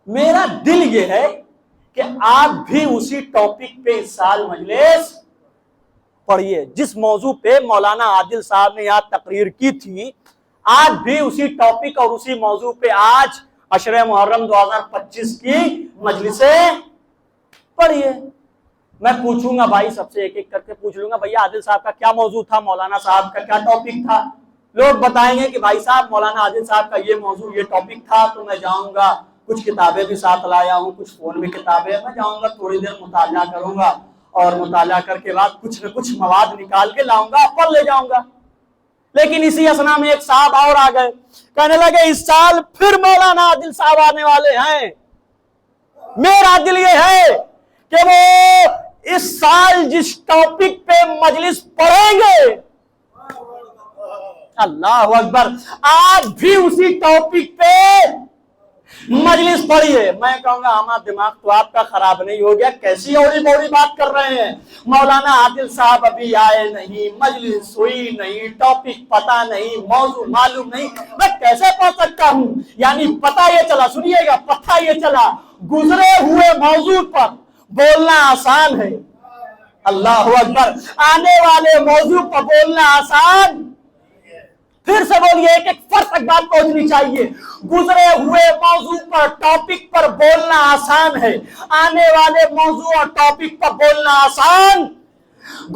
[SPEAKER 1] میرا دل یہ ہے کہ آپ بھی اسی ٹاپک پہ اس سال مجلس پڑھیے جس موضوع پہ مولانا عادل صاحب نے یہاں تقریر کی تھی، آپ بھی اسی ٹاپک اور اسی موضوع پہ آج عشرہ محرم 2025 کی مجلسیں پڑھیے۔ میں پوچھوں گا بھائی، سب سے ایک ایک کر کے پوچھ لوں گا، بھیا عادل صاحب کا کیا موضوع تھا، مولانا صاحب کا کیا ٹاپک تھا؟ لوگ بتائیں گے کہ بھائی صاحب مولانا عادل صاحب کا یہ موضوع یہ ٹاپک تھا، تو میں جاؤں گا، کچھ کتابیں بھی ساتھ لایا ہوں، کچھ فون میں کتابیں، میں جاؤں گا تھوڑی دیر مطالعہ کروں گا، اور مطالعہ کر کے بعد کچھ نہ کچھ مواد نکال کے لاؤں گا، پڑھ لے جاؤں گا۔ لیکن اسی اسنا میں ایک صاحب اور آ گئے، کہنے لگے اس سال پھر مولانا عادل صاحب آنے والے ہیں۔ میرا دل یہ ہے کہ وہ اس سال جس ٹاپک پہ مجلس پڑھیں گے، اللہ اکبر، آج بھی اسی ٹاپک پہ مجلس پڑھیے۔ میں کہوں گا ہمارا دماغ تو آپ کا خراب نہیں ہو گیا، کیسی اوڑی بوڑی بات کر رہے ہیں؟ مولانا عادل صاحب ابھی آئے نہیں، مجلس ہوئی نہیں، ٹاپک پتا نہیں، موضوع معلوم نہیں، میں کیسے پڑھ سکتا ہوں؟ یعنی پتہ یہ چلا، سنیے گا، پتہ یہ چلا گزرے ہوئے موضوع پر بولنا آسان ہے، اللہ اکبر، آنے والے موضوع پر بولنا آسان۔ پھر سے بولیے، ایک ایک فرق تک بات پہنچنی چاہیے۔ گزرے ہوئے موضوع پر ٹاپک پر بولنا آسان ہے، آنے والے موضوع اور ٹاپک پر بولنا آسان۔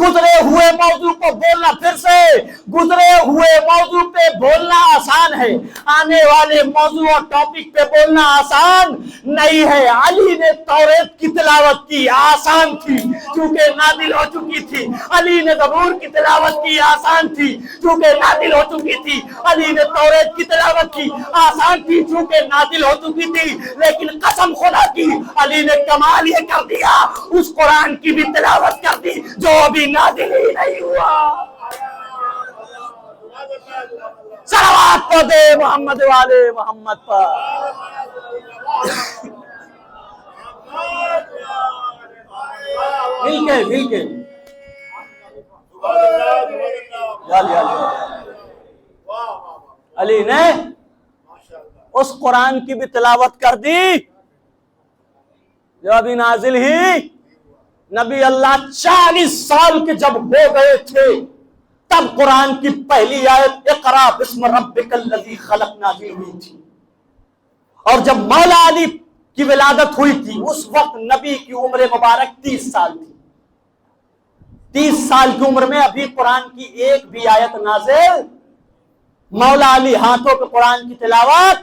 [SPEAKER 1] گزرے ہوئے موضوع پر بولنا، پھر سے گزرے ہوئے موضوع پہ بولنا آسان ہے، آنے والے موضوع اور ٹاپک پہ بولنا آسان نہیں ہے۔ علی نے توریت کی تلاوت کی، آسان تھی کیونکہ نازل ہو چکی تھی۔ علی نے زبور کی تلاوت کی، آسان تھی کیونکہ نازل ہو چکی تھی۔ علی نے توریت کی تلاوت کی، آسان تھی کیونکہ نازل ہو چکی تھی۔ لیکن قسم خدا کی، علی نے کمال یہ کر دیا، اس قرآن کی بھی تلاوت کر دی جو ابھی نازل ہی نہیں ہوا۔ صلوات پڑھ دے محمد والے محمد پر۔ مل کے علی نے اس قرآن کی بھی تلاوت کر دی جو ابھی نازل ہی۔ نبی اللہ 40 سال کے جب ہو گئے تھے تب قرآن کی پہلی آیت اقرا بسم ربک الذی خلق نازل ہوئی تھی، اور جب مولا علی کی ولادت ہوئی تھی اس وقت نبی کی عمر مبارک 30 سال تھی۔ 30 سال کی عمر میں ابھی قرآن کی ایک بھی آیت نازل، مولا علی ہاتھوں پہ قرآن کی تلاوت۔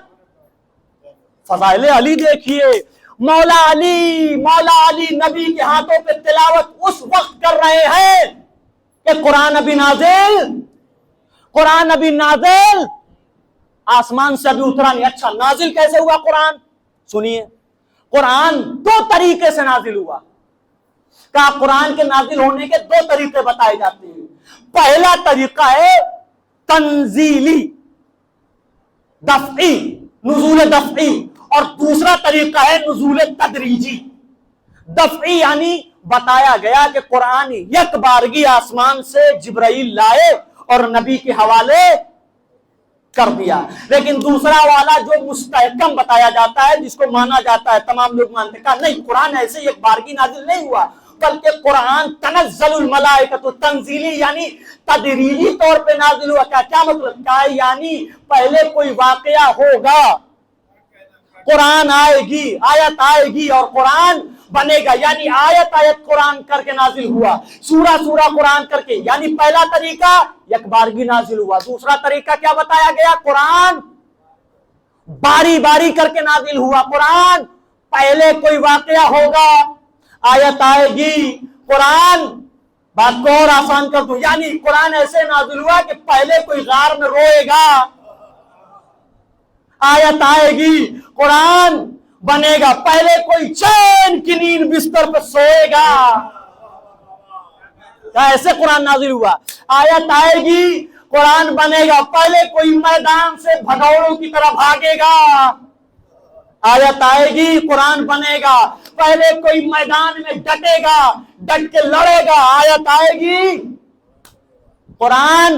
[SPEAKER 1] فضائل علی دیکھیے، مولا علی نبی کے ہاتھوں پہ تلاوت اس وقت کر رہے ہیں کہ قرآن ابھی نازل آسمان سے ابھی اترا نہیں۔ اچھا نازل کیسے ہوا قرآن؟ سنیے، قرآن 2 طریقے سے نازل ہوا۔ کہا قرآن کے نازل ہونے کے 2 طریقے بتائے جاتے ہیں۔ پہلا طریقہ ہے تنزیلی، دفعی، نزول دفعی، اور دوسرا طریقہ ہے نزول تدریجی۔ دفعی یعنی بتایا گیا کہ قرآن یک بارگی آسمان سے جبرائیل لائے اور نبی کے حوالے کر دیا۔ لیکن دوسرا والا جو مستحکم بتایا جاتا ہے، جس کو مانا جاتا ہے، تمام لوگ مانتے ہیں، کہا نہیں قرآن ایسے یک بارگی نازل نہیں ہوا، بلکہ قرآن تنزل الملائکۃ تنزیلی یعنی تدریجی طور پہ نازل ہوا۔ کیا مطلب؟ کیا یعنی پہلے کوئی واقعہ ہوگا، قرآن آئے گی، آیت آئے گی اور قرآن بنے گا، یعنی آیت قرآن کر کے نازل ہوا، سورہ قرآن کر کے، یعنی پہلا طریقہ یک بارگی نازل ہوا۔ دوسرا طریقہ کیا بتایا گیا؟ قرآن باری باری کر کے نازل ہوا۔ قرآن پہلے کوئی واقعہ ہوگا، آیت آئے گی، قرآن بات کو اور آسان کر دوں، یعنی قرآن ایسے نازل ہوا کہ پہلے کوئی غار میں روئے گا، آیت آئے گی، قرآن بنے گا، پہلے کوئی چین کی نیند بستر پہ سوئے گا، ایسے قرآن نازل ہوا۔ آیت آئے گی، قرآن بنے گا، پہلے کوئی میدان سے بھگوڑوں کی طرح بھاگے گا، آیت آئے گی، قرآن بنے گا، پہلے کوئی میدان میں ڈٹے گا، ڈٹ کے لڑے گا، آیت آئے گی، قرآن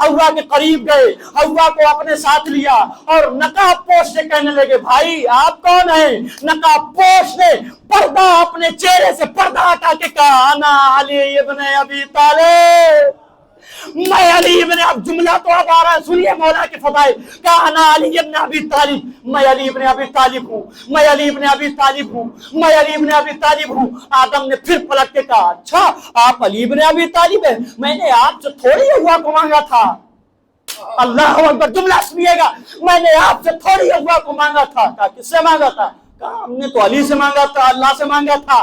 [SPEAKER 1] ہوا کے قریب گئے، ہوا کو اپنے ساتھ لیا اور نقاب پوش سے کہنے لگے بھائی آپ کون ہیں؟ نقاب پوش نے پردہ اپنے چہرے سے پردہ ہٹا کے کہا انا علی ابن ابی طالب، میں علی ابن، اب جملہ تو اب آ رہا ہے، سنیے مولا کے فضائل، کہا انا علی ابن ابی طالب، میں علی ابن ابی طالب ہوں، میں علی ابن ابی طالب ہوں، میں علی ابن ابی طالب ہوں۔ آدم نے پھر پلٹ کے کہا اچھا آپ علی ابن ابی طالب ہیں، میں نے آپ سے تھوڑی ہوا کو مانگا تھا، اللہ اکبر، جملہ سنیے گا، میں نے آپ سے تھوڑی ہوا کو مانگا تھا، کہا کس سے مانگا تھا؟ کہا ہم نے تو علی سے مانگا تھا، اللہ سے مانگا تھا۔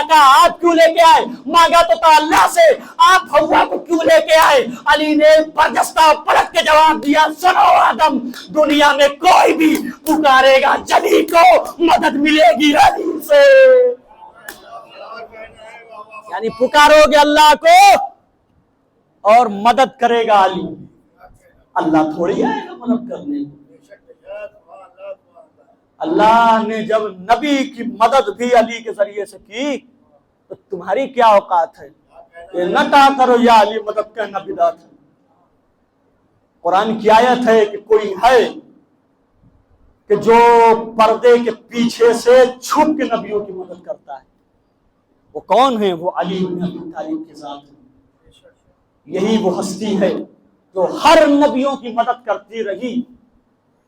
[SPEAKER 1] کہا آپ کیوں لے کے آئے؟ مانگا تو تھا اللہ سے، آپ ہوا کو کیوں لے کے آئے؟ علی نے برجستہ پلٹ کے جواب دیا سنو آدم، دنیا میں کوئی بھی پکارے گا جلی کو مدد ملے گی علی سے، یعنی پکارو گے اللہ کو اور مدد کرے گا علی، اللہ تھوڑی آئے گا مدد کرنے۔ اللہ نے جب نبی کی مدد بھی علی کے ذریعے سے کی تو تمہاری کیا اوقات ہے کہ نہ کہا کرو یا علی مدد کرنا بدعت ہے۔ قرآن کی آیت ہے کہ کوئی ہے کہ جو پردے کے پیچھے سے چھپ کے نبیوں کی مدد کرتا ہے، وہ کون ہے؟ وہ علی بن ابی طالب کے ذات ہے۔ یہی وہ ہستی ہے جو ہر نبیوں کی مدد کرتی رہی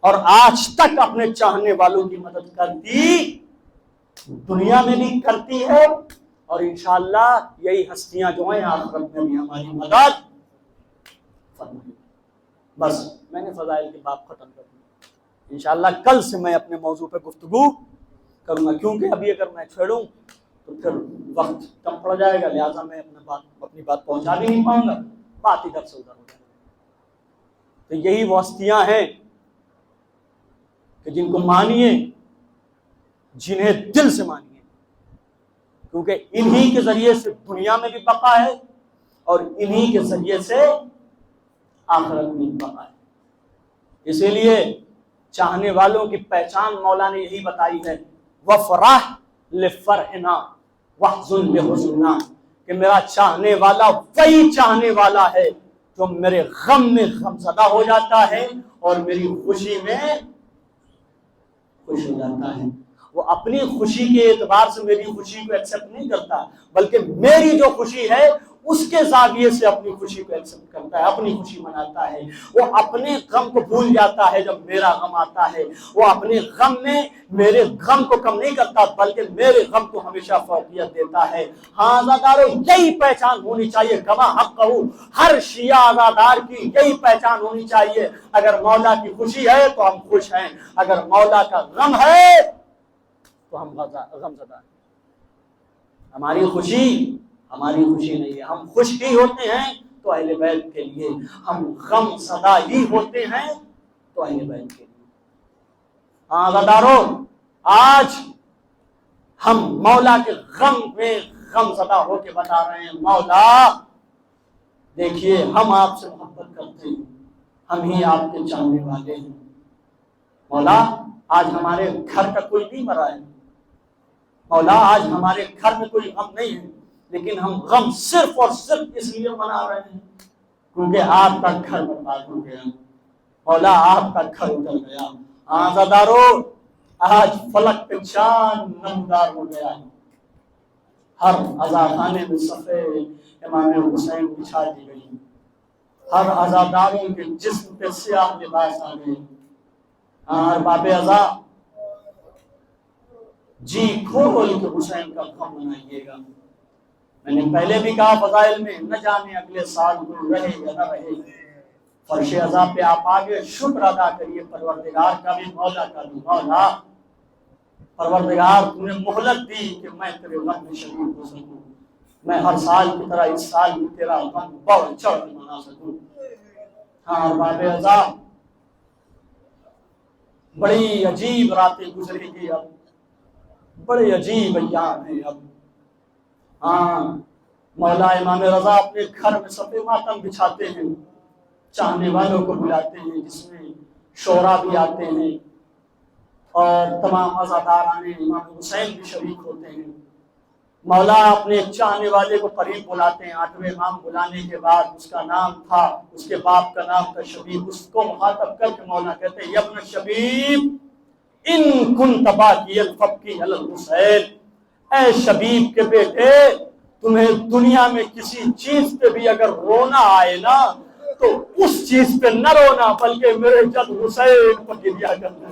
[SPEAKER 1] اور آج تک اپنے چاہنے والوں کی مدد کرتی، دنیا میں بھی کرتی ہے، اور انشاءاللہ یہی ہستیاں جو ہیں آخرت میں بھی ہماری مدد فرمائیں۔ بس میں نے فضائل کے باب ختم کر دیا، انشاءاللہ کل سے میں اپنے موضوع پہ گفتگو کروں گا، کیونکہ ابھی اگر میں چھوڑوں تو پھر وقت کم پڑ جائے گا، لہٰذا میں اپنی بات پہنچا بھی نہیں پاؤں گا، بات ادھر سے ادھر ہو جائے گا۔ تو یہی وہ ہستیاں ہیں کہ جن کو مانیے، جنہیں دل سے مانیے، کیونکہ انہی کے ذریعے سے دنیا میں بھی بقا ہے اور انہی کے ذریعے سے آخرت میں بھی بقا ہے۔ اسی لیے چاہنے والوں کی پہچان مولا نے یہی بتائی ہے، وَفْرَحْ لِفَرْحِنَا وَحْزُنْ لِحُزْنِنَا، کہ میرا چاہنے والا وہی چاہنے والا ہے جو میرے غم میں غم زدہ ہو جاتا ہے اور میری خوشی میں خوش ہو جاتا ہے۔ وہ اپنی خوشی کے اعتبار سے میری خوشی کو ایکسپٹ نہیں کرتا، بلکہ میری جو خوشی ہے اس کے زاویے سے اپنی خوشی کو ایکسپٹ کرتا ہے، اپنی خوشی مناتا ہے۔ وہ اپنے غم کو بھول جاتا ہے جب میرا غم آتا ہے، وہ اپنے غم میں میرے غم کو کم نہیں کرتا بلکہ میرے غم کو ہمیشہ فوقیت دیتا ہے۔ ہاں عزادارو، یہی پہچان ہونی چاہیے، کما حق کہوں، ہر شیعہ عزادار کی یہی پہچان ہونی چاہیے۔ اگر مولا کی خوشی ہے تو ہم خوش ہیں، اگر مولا کا غم ہے تو ہم غم زدہ ہیں۔ ہماری خوشی نہیں ہے، ہم خوش ہی ہوتے ہیں تو اہل بیت کے لیے، ہم غم زدہ ہی ہوتے ہیں تو اہل بیت کے لیے۔ ہاں غدارو، آج ہم مولا کے غم میں غم زدہ ہو کے بتا رہے ہیں مولا دیکھیے ہم آپ سے محبت کرتے ہیں، ہم ہی آپ کے چاہنے والے ہیں۔ مولا آج ہمارے گھر کا کوئی نہیں مرا ہے، مولا آج ہمارے گھر میں کوئی غم نہیں ہے، لیکن ہم غم صرف اور صرف اس لیے منا رہے ہیں کیونکہ آپ کا گھر برباد ہو گیا، مولا آپ کا گھر اجڑ گیا۔ عزادارو، آج فلک پہ چاند نمودار ہو گیا ہے، ہر عزاخانے میں صفے امام حسین بچھا دی گئی، ہر عزاداروں کے جسم پہ سیاہ لباس آ گئے۔ ارباب عزا، جی کھول کے حسین کا غم منائیے گا۔ میں نے پہلے بھی کہا فضائل میں، نہ جانے اگلے سال کوئی رہے یا نہ رہے، فرش عزا پہ آپ آگے شکر ادا کریے پروردگار کا بھی، مولا کا بھی۔ مولا پروردگار تو نے مہلت دی کہ میں تیرے غم میں شریک ہو سکوں، میں ہر سال کی طرح اس سال بھی تیرا غم بڑھ چڑھ کے منا سکوں۔ ہاں ارباب عزا، بڑی عجیب راتیں گزرے گی، اب بڑے عجیب ایام ہیں اب۔ ہاں مولا امام رضا اپنے گھر میں صفے ماتم بچھاتے ہیں، چاہنے والوں کو بلاتے ہیں، جس میں شعراء بھی آتے ہیں اور تمام عزاداران امام حسین بھی شریک ہوتے ہیں۔ مولا اپنے ایک چاہنے والے کو قریب بلاتے ہیں. 8ویں امام بلانے کے بعد اس کا نام تھا، اس کے باپ کا نام تھا شبیب. اس کو مخاطب کر کے مولا کہتے ہیں یبن شبیب ان کنت باقیا فابکی علی الحسین. اے شبیب کے بیٹے، تمہیں دنیا میں کسی چیز پہ بھی اگر رونا آئے نا تو اس چیز پہ نہ رونا، بلکہ میرے جد حسین پر گریا کرنا.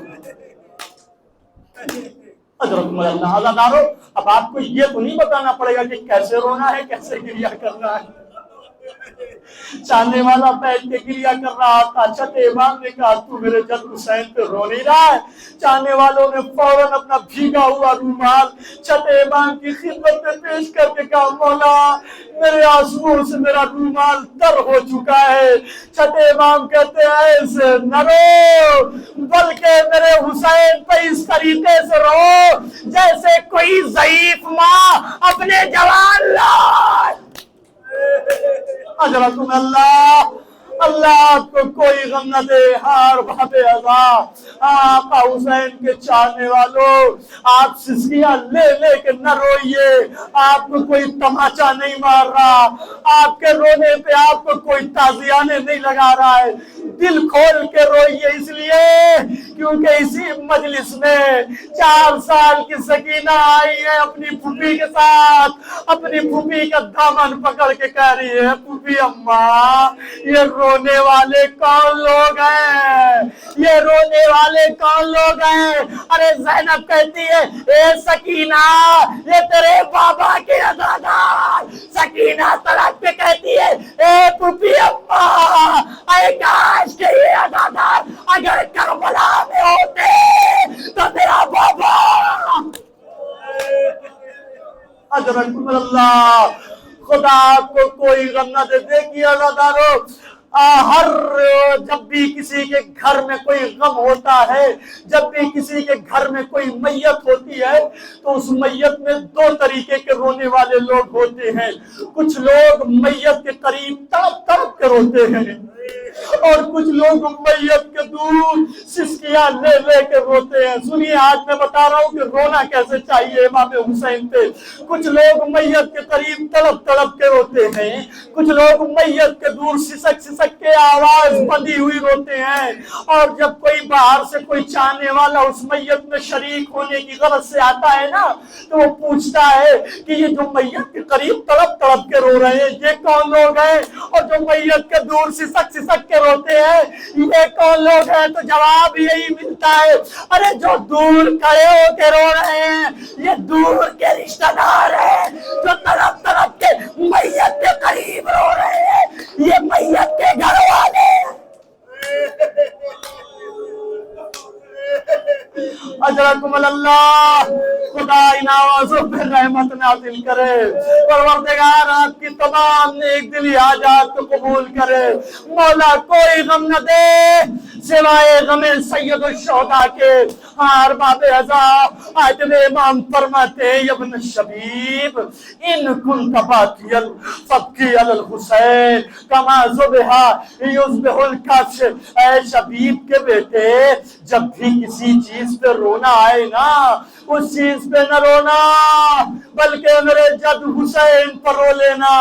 [SPEAKER 1] حضرت اللہ عزادارو، اب آپ کو یہ تو نہیں بتانا پڑے گا کہ کیسے رونا ہے، کیسے گریا کرنا ہے. چاہنے والا بیٹھ کے گریا کر رہا تھا. چھٹے امام نے کہا تو میرے جد حسین پہ رو نہیں رہا ہے؟ چاہنے والوں نے فوراً اپنا بھیگا ہوا رومال چھٹے امام کی خدمت میں پیش کر کے کہا مولا میرے آنسوؤں سے میرا رومال تر ہو چکا ہے. چھٹے امام کہتے ہیں ایسے نہ رو، بلکہ میرے حسین پہ اس طریقے سے رو جیسے کوئی ضعیف ماں اپنے جوان لال. اجرکم اللہ، اللہ آپ کو کوئی غم نہ دے. ہار باب ازا آقا حسین کے چاہنے والوں، آپ سسکیاں لے لے کے نہ روئیے. آپ کو کوئی تماچا نہیں مار رہا، آپ کے رونے پہ آپ کو کوئی تازیانے نہیں لگا رہا ہے. دل کھول کے روئیے، اس لیے کیونکہ اسی مجلس میں 4 سال کی سکینہ آئی ہے اپنی پھوپھی کے ساتھ، اپنی پھوپھی کا دامن پکڑ کے کہہ رہی ہے پھوپھی اماں یہ رونے والے کون لوگ ہیں، یہ رونے والے کون لوگ ہیں. ارے زینب کہتی ہے اے سکینہ یہ تیرے بابا کے عزادار. سکینہ تڑپ کے کہتی ہے اے پھوپھی اماں اے کاش کہ یہ عزادار اگر کربلا میں ہوتے تو تیرا بابا. اجرکم اللہ، خدا آپ کو کوئی غم نہ دے. دیکھیے عزادارو، ہر جب بھی کسی کے گھر میں کوئی غم ہوتا ہے، جب بھی کسی کے گھر میں کوئی میت ہوتی ہے تو اس میت میں 2 طریقے کے رونے والے لوگ ہوتے ہیں. کچھ لوگ میت کے قریب تڑپ تڑپ کے روتے ہیں اور کچھ لوگ میت کے دور سسکیاں لے لے کے روتے ہیں. سنیے آج میں بتا رہا ہوں کہ رونا کیسے چاہیے امام حسین پہ. کچھ لوگ میت کے قریب تڑپ تڑپ کے روتے ہیں، کچھ لوگ میت کے دور سسک سسک کے آواز بندی ہوئی روتے ہیں. اور جب کوئی باہر سے کوئی چاہنے والا اس میت میں شریک ہونے کی غرض سے آتا ہے نا تو وہ پوچھتا ہے کہ یہ جو میت کے قریب تڑپ تڑپ کے رو رہے ہیں یہ کون لوگ ہیں، اور جو میت کے دور سسک سسک کے روتے ہیں یہ کون لوگ ہیں. تو جواب یہی ملتا ہے ارے جو دور کھڑے ہو کے رو رہے ہیں یہ دور کے رشتہ دار ہیں، جو تڑپ تڑپ کے میت کے قریب رو رہے ہیں یہ میت کے گھر والے. اجرکم اللہ، خدا ان آوازوں پہ رحمت نازل کرے. پروردگار آپ کی تمام نیک دلی حاجات کو قبول کرے. مولا کوئی غم نہ دے سوائے غم سید الشہداء کے. ارباب ازا آیتم امام فرماتے ہیں ابن شبیب ان کنت باقیا فابکی علی الحسین کما ذبح یذبح الکبش. اے شبیب کے بیٹے، جب بھی کسی چیز پہ رونا آئے نا اس چیز پہ نہ رونا بلکہ میرے جد حسین پر رو لینا.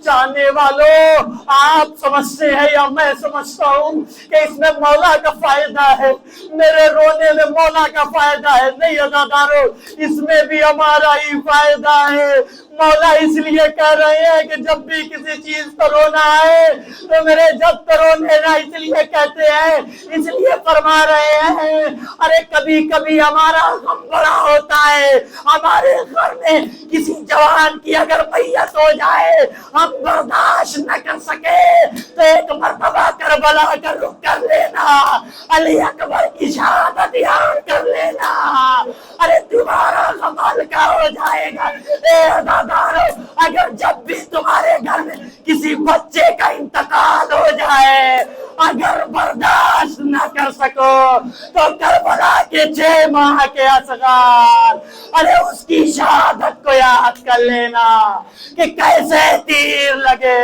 [SPEAKER 1] چاہنے والوں آپ سمجھتے ہیں یا میں سمجھتا ہوں کہ اس میں مولا کا فائدہ ہے، میرے رونے میں مولا کا فائدہ ہے؟ نہیں عزادارو، اس میں بھی ہمارا ہی فائدہ ہے. مولا اس لیے کہہ رہے ہیں کہ جب بھی کسی چیز پر رونا آئے تو میرے جب پر رونے نا، اس لیے کہتے ہیں، اس لیے فرما رہے ہیں ارے کبھی کبھی ہمارا غم بڑا ہوتا ہے. ہمارے گھر میں کسی جوان کی اگر میت ہو جائے ہم برداشت نہ کر سکے تو ایک مرتبہ کربلا کا رخ کر لینا، علی اکبر کی شہادت یاد کر لینا. ارے تمہارا غم ہلکا ہو جائے گا. اے عزادارو، اگر جب بھی تمہارے گھر میں کسی بچے کا انتقال ہو جائے اگر برداشت نہ کر سکو تو کربلا کے 6 ماہ کے اصغار ارے اس کی شہادت کو یاد کر لینا کہ کیسے تیر لگے،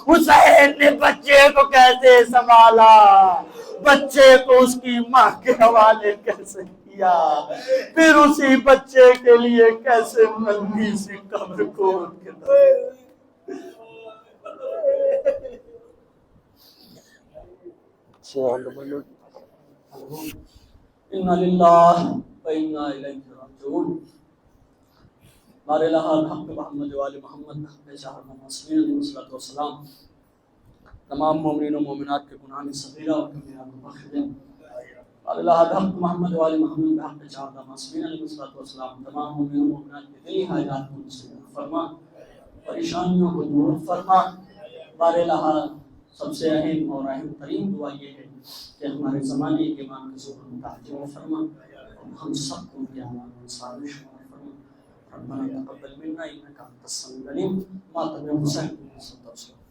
[SPEAKER 1] حسین نے بچے کو کیسے سنبھالا، بچے کو اس کی ماں کے حوالے کیسے کیا. کیا، پھر اسی بچے کے لیے کیسے ننھی سی قبر کھود کے انا للہ و انا الیہ راجعون. بار الہ الحق محمد وآل محمد شاہد مسلمین علیہ الصلوۃ والسلام تمام مومنین و مومنات کے گناہ صغیرہ اور کبیرہ کو بخش دیں. بار الہ الحق محمد وآل محمد بحق شاہد مسلمین علیہ الصلوۃ والسلام تمام مومنین و مومنات کے دلی حاجات کو نصیب فرما، پریشانیوں کو دور فرما. بار الہ سب سے اہم اور اہم ترین دعا یہ ہے کہ ہمارے زمانے کے امام کے ذکر متعجب فرما اور ہم سب کو بھی اعمال صالح شمار فرما. ربنا تقبل منا انك انت السميع العليم. ماتم حسین صلی اللہ علیہ وسلم.